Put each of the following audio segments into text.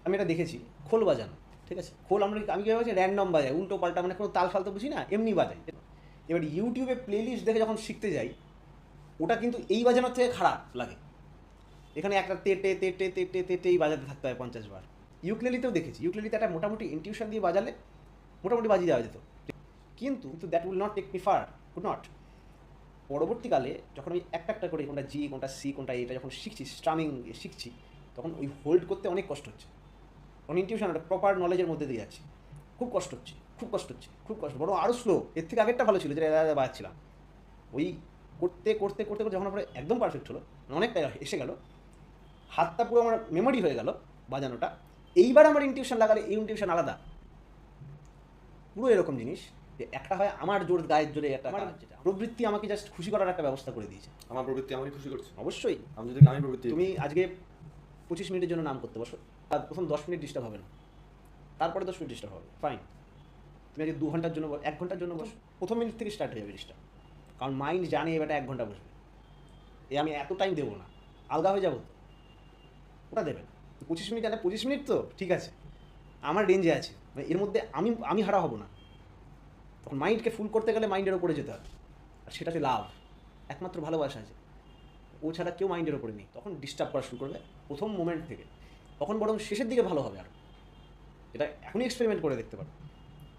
আমি এটা দেখেছি খোল বাজানো, ঠিক আছে, খোল আমি কীভাবে বলছি র্যান্ডম বাজাই, উল্টো পাল্টা, মানে কোনো তাল ফাল তো বুঝি না, এমনি বাজাই। এবার ইউটিউবে প্লেলিস্ট দেখে যখন শিখতে যাই, ওটা কিন্তু এই বাজানোর থেকে খারাপ লাগে। এখানে একটা তেটে তেটে তেটে তেটেই বাজাতে থাকতে হয় 50 বার। ইউক্লেলিতেও দেখেছি, ইউক্লেলিতে একটা মোটামুটি ইনটিউশন দিয়ে বাজালে মোটামুটি বাজিয়ে দেওয়া যেত, কিন্তু that will not take me far, could not. পরবর্তীকালে যখন আমি একটা একটা করে কোনটা জি কোনটা সি কোনটা এটা যখন শিখছি, স্ট্রামিং শিখছি, তখন ওই হোল্ড করতে অনেক কষ্ট হচ্ছে। তখন ইনটিউশন একটা প্রপার নলেজের মধ্যে দিয়ে যাচ্ছি, খুব কষ্ট হচ্ছে, খুব কষ্ট হচ্ছে, খুব কষ্ট, বড় আরও স্লো। এর থেকে আগেরটা ভালো ছিল, যেটা বাজাচ্ছিলাম। ওই করতে করতে করতে করতে যখন আমরা একদম পারফেক্ট হলো, অনেকটা এসে গেল, হাতটা পুরো আমার মেমোরি হয়ে গেল বাজানোটা। এইবার আমার ইনটিউশন লাগালে এই ইনটিউশন আলাদা, পুরো এরকম জিনিস যে একটা হয় আমার জোর গায়ের জোরে, একটা আমার যেটা প্রবৃত্তি আমাকে জাস্ট খুশি করার একটা ব্যবস্থা করে দিয়েছে। আমার প্রবৃত্তি আমাকে খুশি করছে। অবশ্যই আমি যদি আমি প্রবৃত্তি তুমি আজকে 25 মিনিটের জন্য নাম করতে বসো, আর প্রথম 10 মিনিট ডিস্টার্ব হবে না, তারপরে 10 মিনিট ডিস্টার্ব হবে, ফাইন। তুমি আজকে 2 ঘন্টার জন্য 1 ঘন্টার জন্য বসো, প্রথম মিনিট থেকে স্টার্ট হয়ে যাবে ডিস্টার্ব, কারণ মাইন্ড জানে এবার 1 ঘন্টা বসবে, আমি এত টাইম দেবো না, আলগা হয়ে যাবো তো, ওটা দেবে না। 25 মিনিট, 25 মিনিট তো ঠিক আছে, আমার রেঞ্জে আছে, মানে এর মধ্যে আমি আমি হারা হব না। তখন মাইন্ডকে ফুল করতে গেলে মাইন্ডের ওপরে যেতে হবে, আর সেটা হচ্ছে লাভ, একমাত্র ভালোবাসা আছে, ও ছাড়া কেউ মাইন্ডের ওপরে নেই। তখন ডিস্টার্ব করা শুরু করবে প্রথম মোমেন্ট থেকে, তখন বরং শেষের দিকে ভালো হবে। আর এটা এখনই এক্সপেরিমেন্ট করে দেখতে পারো।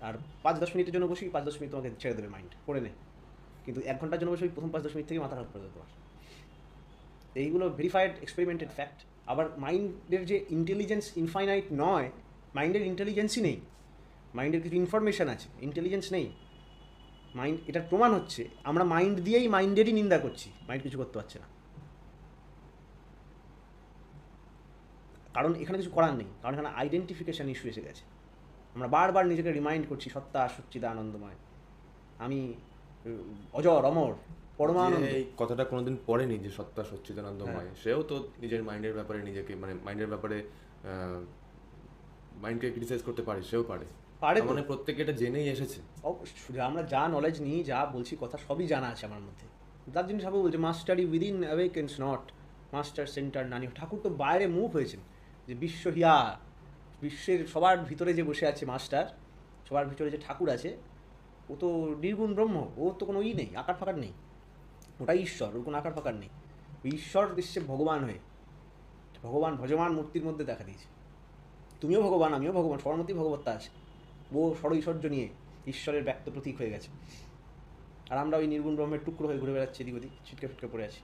আর 5-10 মিনিটের জন্য বসি, 5-10 মিনিট তোমাকে ছেড়ে দেবে মাইন্ড, করে নে। কিন্তু 1 ঘন্টার জন্য বসে প্রথম 5-10 মিনিট থেকে মাথা খারাপ করে দেবে তোমার। এইগুলো ভেরিফাইড এক্সপেরিমেন্টেড ফ্যাক্ট। আবার মাইন্ডের যে ইন্টেলিজেন্স ইনফাইনাইট নয়, মাইন্ডের ইন্টেলিজেন্সই নেই, মাইন্ডের কিছু ইনফরমেশান আছে, ইন্টেলিজেন্স নেই। মাইন্ড, এটার প্রমাণ হচ্ছে আমরা মাইন্ড দিয়েই মাইন্ডেরই নিন্দা করছি, মাইন্ড কিছু করতে পারছে না, কারণ এখানে কিছু করার নেই, কারণ এখানে আইডেন্টিফিকেশান ইস্যু এসে গেছে। আমরা বারবার নিজেকে রিমাইন্ড করছি সত্তা সচ্চিদা আনন্দময়, আমি অজর অমর পরমানন্দ। এই কথাটা কোনোদিন পড়েনি যে সত্তা সচ্চিদানন্দময়, সেও তো নিজের মাইন্ডের ব্যাপারে নিজেকে, মানে মাইন্ডের ব্যাপারে মাইন্ডকে ক্রিটিসাইজ করতে পারে, সেও পারে পারে তো। মানে প্রত্যেকে এটা জেনেই এসেছে। আমরা যা নলেজ নিই, যা বলছি কথা সবই জানা আছে আমার মধ্যে। তার জিনিস ঠাকুর বলছে মাস্টারি উইদিন অ্যাওয়েকেন্স নট, মাস্টার সেন্টার নানি। ঠাকুর তো বাইরে মুভ হয়েছেন যে বিশ্ব হিয়া, বিশ্বের সবার ভিতরে যে বসে আছে মাস্টার, সবার ভিতরে যে ঠাকুর আছে, ও তো নির্গুণ ব্রহ্ম, ও তো কোনো ই নেই, আকার ফাকার নেই, ওটাই ঈশ্বর, ওর কোনো আকার ফাকার নেই। ওই ঈশ্বর দিচ্ছে ভগবান হয়ে, ভগবান ভজমান মূর্তির মধ্যে দেখা দিয়েছে। তুমিও ভগবান, আমিও ভগবান, সবার মধ্যেই ভগবত্তা আছে। ও ষড়ৈশ্বর্য নিয়ে ঈশ্বরের ব্যক্ত প্রতীক হয়ে গেছে, আর আমরা ওই নির্গুণ ব্রহ্মের টুকরো হয়ে ঘুরে বেড়াচ্ছি, এদিক ওদিক ছিটকে ফিটকে পড়ে আছি।